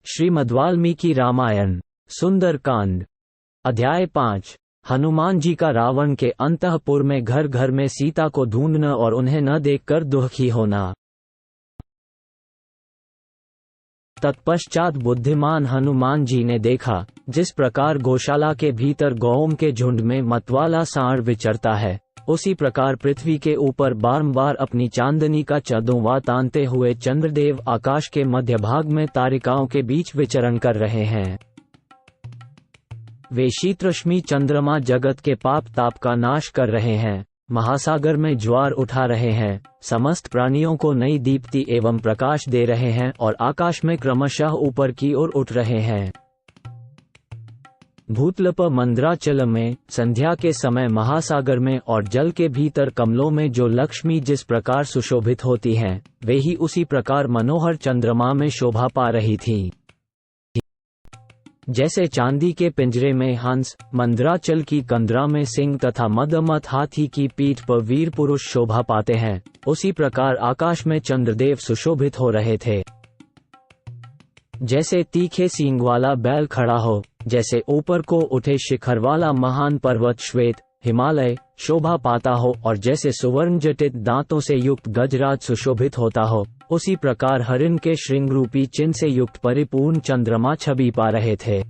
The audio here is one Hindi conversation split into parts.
श्रीमद्वाल्मीकि रामायण सुंदरकांड अध्याय 5। हनुमान जी का रावण के अंतःपुर में घर घर में सीता को ढूंढना और उन्हें न देखकर दुखी होना। तत्पश्चात बुद्धिमान हनुमान जी ने देखा, जिस प्रकार गौशाला के भीतर गौओं के झुंड में मतवाला सांड विचरता है, उसी प्रकार पृथ्वी के ऊपर बारंबार अपनी चांदनी का चंदोवा तानते हुए चंद्रदेव आकाश के मध्य भाग में तारिकाओं के बीच विचरण कर रहे हैं। वे शीतरश्मि चंद्रमा जगत के पाप ताप का नाश कर रहे हैं, महासागर में ज्वार उठा रहे हैं, समस्त प्राणियों को नई दीप्ति एवं प्रकाश दे रहे हैं और आकाश में क्रमशः ऊपर की ओर उठ रहे हैं। भूतलप मंद्राचल में संध्या के समय महासागर में और जल के भीतर कमलों में जो लक्ष्मी जिस प्रकार सुशोभित होती हैं, वे ही उसी प्रकार मनोहर चंद्रमा में शोभा पा रही थी। जैसे चांदी के पिंजरे में हंस, मंद्राचल की कंदरा में सिंह तथा मदमथ हाथी की पीठ पर वीर पुरुष शोभा पाते हैं, उसी प्रकार आकाश में चंद्रदेव सुशोभित हो रहे थे। जैसे तीखे सींग वाला बैल खड़ा हो, जैसे ऊपर को उठे शिखर वाला महान पर्वत श्वेत हिमालय शोभा पाता हो और जैसे सुवर्ण जटित दांतों से युक्त गजराज सुशोभित होता हो, उसी प्रकार हरिण के श्रृंग रूपी चिन्ह से युक्त परिपूर्ण चंद्रमा छवि पा रहे थे,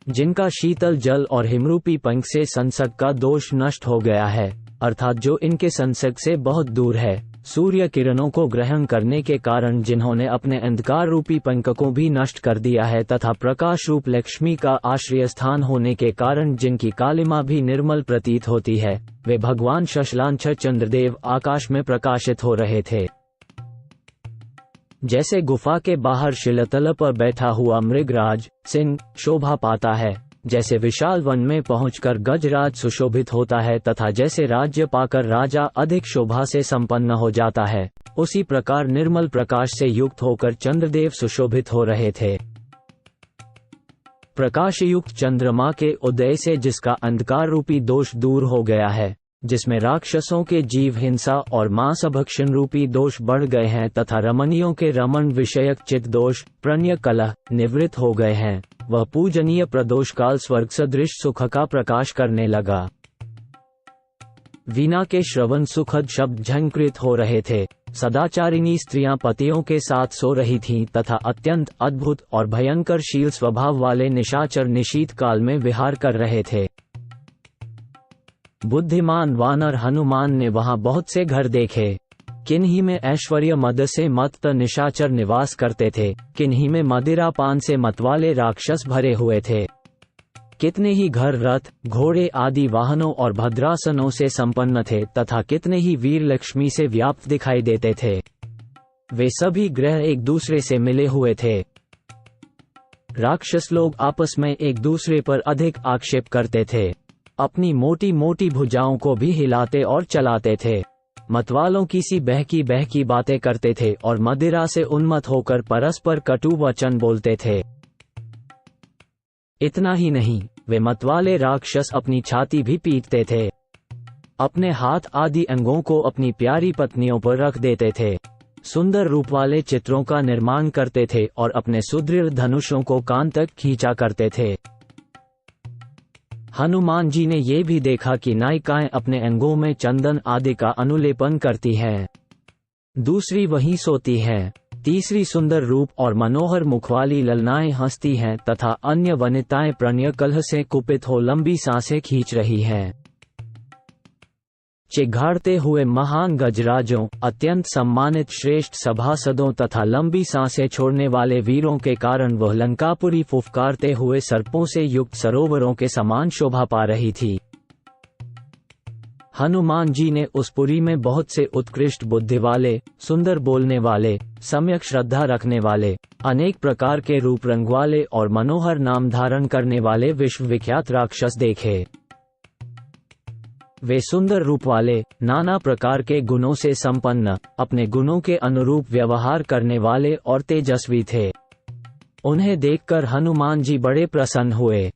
जिनका शीतल जल और हिमरूपी पंख से संसर्ग का दोष नष्ट हो गया है, अर्थात जो इनके संसर्ग से बहुत दूर है। सूर्य किरणों को ग्रहण करने के कारण जिन्होंने अपने अंधकार रूपी पंख को भी नष्ट कर दिया है तथा प्रकाश रूप लक्ष्मी का आश्रय स्थान होने के कारण जिनकी कालिमा भी निर्मल प्रतीत होती है, वे भगवान शशलांच चंद्रदेव आकाश में प्रकाशित हो रहे थे। जैसे गुफा के बाहर शिलातल पर बैठा हुआ मृगराज सिंह शोभा पाता है, जैसे विशाल वन में पहुंचकर गजराज सुशोभित होता है तथा जैसे राज्य पाकर राजा अधिक शोभा से संपन्न हो जाता है, उसी प्रकार निर्मल प्रकाश से युक्त होकर चंद्रदेव सुशोभित हो रहे थे। प्रकाश युक्त चंद्रमा के उदय से जिसका अंधकार रूपी दोष दूर हो गया है, जिसमें राक्षसों के जीव हिंसा और मांसभक्षण रूपी दोष बढ़ गए हैं तथा रमणियों के रमण विषयक चित्त दोष प्रणय कलह निवृत्त हो गए हैं, वह पूजनीय प्रदोष काल स्वर्ग सदृश सुख का प्रकाश करने लगा। वीणा के श्रवण सुखद शब्द झंकृत हो रहे थे, सदाचारिणी स्त्रियां पतियों के साथ सो रही थीं तथा अत्यंत अद्भुत और भयंकर शील स्वभाव वाले निशाचर निशीत काल में विहार कर रहे थे। बुद्धिमान वानर हनुमान ने वहां बहुत से घर देखे, किन्हीं में ऐश्वर्य मद से मत्त निशाचर निवास करते थे, किन्हीं में मदिरा पान से मतवाले राक्षस भरे हुए थे। कितने ही घर रथ घोड़े आदि वाहनों और भद्रासनों से संपन्न थे तथा कितने ही वीर लक्ष्मी से व्याप्त दिखाई देते थे। वे सभी ग्रह एक दूसरे से मिले हुए थे। राक्षस लोग आपस में एक दूसरे पर अधिक आक्षेप करते थे, अपनी मोटी मोटी भुजाओं को भी हिलाते और चलाते थे। मतवालों की सी बहकी बातें करते थे और मदिरा से उन्मत्त होकर परस्पर कटु वचन बोलते थे। इतना ही नहीं, वे मतवाले राक्षस अपनी छाती भी पीटते थे, अपने हाथ आदि अंगों को अपनी प्यारी पत्नियों पर रख देते थे, सुंदर रूप वाले चित्रों का निर्माण करते थे और अपने सुदृढ़ धनुषों को कान तक खींचा करते थे। हनुमान जी ने ये भी देखा कि नायिकाएं अपने अंगों में चंदन आदि का अनुलेपन करती हैं, दूसरी वहीं सोती हैं, तीसरी सुंदर रूप और मनोहर मुख वाली ललनाएं हंसती हैं तथा अन्य वनिताएं प्रणय कलह से कुपित हो लंबी सांसें खींच रही हैं। चिघाड़ते हुए महान गजराजों, अत्यंत सम्मानित श्रेष्ठ सभासदों तथा लंबी सांसें छोड़ने वाले वीरों के कारण वह लंकापुरी फुफकारते हुए सर्पों से युक्त सरोवरों के समान शोभा पा रही थी। हनुमान जी ने उस पुरी में बहुत से उत्कृष्ट बुद्धि वाले, सुंदर बोलने वाले, सम्यक श्रद्धा रखने वाले, अनेक प्रकार के रूप रंग वाले और मनोहर नाम धारण करने वाले विश्वविख्यात राक्षस देखे। वे सुंदर रूप वाले, नाना प्रकार के गुणों से संपन्न, अपने गुणों के अनुरूप व्यवहार करने वाले और तेजस्वी थे। उन्हें देखकर हनुमान जी बड़े प्रसन्न हुए।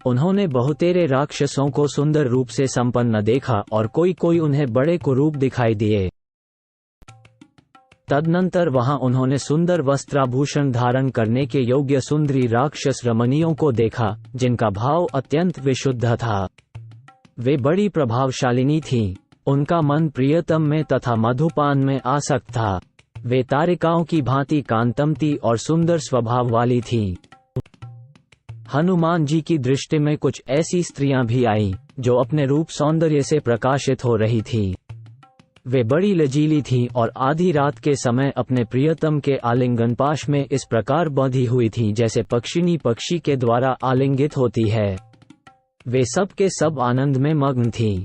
उन्होंने बहुतेरे राक्षसों को सुंदर रूप से संपन्न देखा और कोई कोई उन्हें बड़े कुरूप दिखाई दिए। तदनंतर वहां उन्होंने सुंदर वस्त्राभूषण धारण करने के योग्य सुंदरी राक्षस रमणियों को देखा, जिनका भाव अत्यंत विशुद्ध था। वे बड़ी प्रभावशालिनी थीं। उनका मन प्रियतम में तथा मधुपान में आसक्त था। वे तारिकाओं की भांति कांतमती और सुंदर स्वभाव वाली थीं। हनुमान जी की दृष्टि में कुछ ऐसी स्त्रियां भी आईं, जो अपने रूप सौंदर्य से प्रकाशित हो रही थीं। वे बड़ी लजीली थीं और आधी रात के समय अपने प्रियतम के आलिंगन पाश में इस प्रकार बंधी हुई थीं जैसे पक्षिणी पक्षी के द्वारा आलिंगित होती है। वे सब के सब आनंद में मग्न थीं।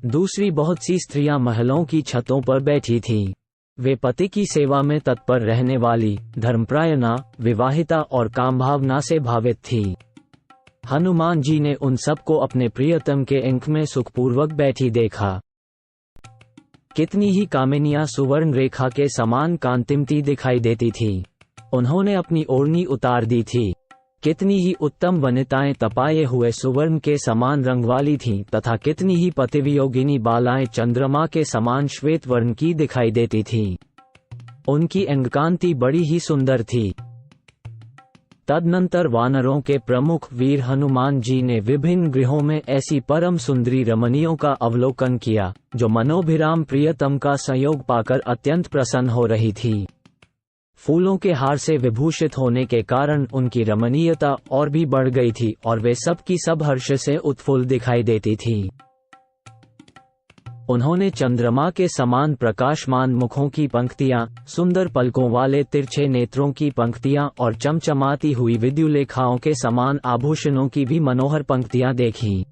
दूसरी बहुत सी स्त्रियां महलों की छतों पर बैठी थीं। वे पति की सेवा में तत्पर रहने वाली, धर्मप्रायणा, विवाहिता और कामभावना से भावित थीं। हनुमान जी ने उन सबको अपने प्रियतम के अंक में सुखपूर्वक बैठी देखा। कितनी ही कामिनियां सुवर्ण रेखा के समान कांतिमती दिखाई देती थीं। उन्होंने अपनी ओढ़नी उतार दी थी। कितनी ही उत्तम वनिताएं तपाए हुए सुवर्ण के समान रंग वाली थीं तथा कितनी ही पतिवियोगिनी बालाएं चंद्रमा के समान श्वेत वर्ण की दिखाई देती थीं। उनकी अंगकांति बड़ी ही सुंदर थी। तदनंतर वानरों के प्रमुख वीर हनुमान जी ने विभिन्न गृहों में ऐसी परम सुंदरी रमणियों का अवलोकन किया, जो मनोभिराम प्रियतम का संयोग पाकर अत्यंत प्रसन्न हो रही थी। फूलों के हार से विभूषित होने के कारण उनकी रमणीयता और भी बढ़ गई थी और वे सब की सब हर्ष से उत्फुल्ल दिखाई देती थीं। उन्होंने चंद्रमा के समान प्रकाशमान मुखों की पंक्तियां, सुंदर पलकों वाले तिरछे नेत्रों की पंक्तियां और चमचमाती हुई विद्युलेखाओं के समान आभूषणों की भी मनोहर पंक्तियां देखीं।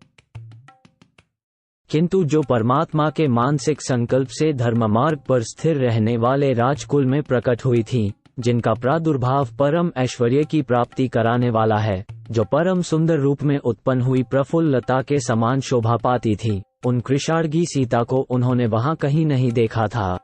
किंतु जो परमात्मा के मानसिक संकल्प से धर्म मार्ग पर स्थिर रहने वाले राजकुल में प्रकट हुई थीं, जिनका प्रादुर्भाव परम ऐश्वर्य की प्राप्ति कराने वाला है, जो परम सुंदर रूप में उत्पन्न हुई प्रफुल्लता के समान शोभा पाती थी, उन कृशार्गी सीता को उन्होंने वहां कहीं नहीं देखा था।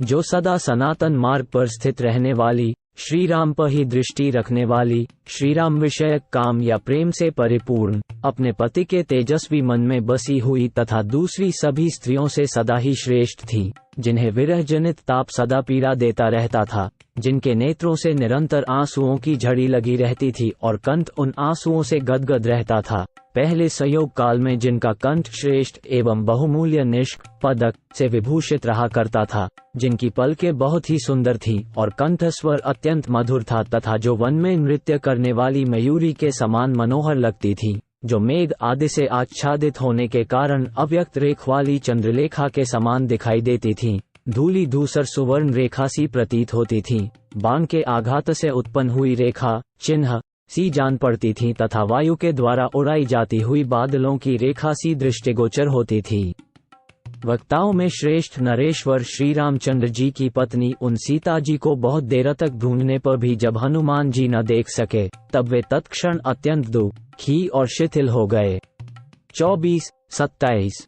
जो सदा सनातन मार्ग पर स्थित रहने वाली, श्री राम पर ही दृष्टि रखने वाली, श्री राम विषयक काम या प्रेम से परिपूर्ण, अपने पति के तेजस्वी मन में बसी हुई तथा दूसरी सभी स्त्रियों से सदा ही श्रेष्ठ थी, जिन्हें विरह जनित ताप सदा पीड़ा देता रहता था, जिनके नेत्रों से निरंतर आंसुओं की झड़ी लगी रहती थी और कंठ उन आंसुओं से गदगद रहता था। पहले संयोग काल में जिनका कंठ श्रेष्ठ एवं बहुमूल्य निष्क पदक से विभूषित रहा करता था, जिनकी पलकें बहुत ही सुंदर थीं और कंठस्वर अत्यंत मधुर था तथा जो वन में नृत्य करने वाली मयूरी के समान मनोहर लगती थी, जो मेघ आदि से आच्छादित होने के कारण अव्यक्त रेख वाली चंद्रलेखा के समान दिखाई देती थीं, धूली धूसर सुवर्ण रेखा सी प्रतीत होती थीं, बाण के आघात से उत्पन्न हुई रेखा चिन्ह सी जान पड़ती थीं तथा वायु के द्वारा उड़ाई जाती हुई बादलों की रेखा सी दृष्टिगोचर होती थी। वक्ताओं में श्रेष्ठ नरेश्वर श्री रामचंद्र जी की पत्नी उन सीता जी को बहुत देर तक ढूंढने पर भी जब हनुमान जी न देख सके, तब वे तत्क्षण अत्यंत दुखी और शिथिल हो गए। 24-27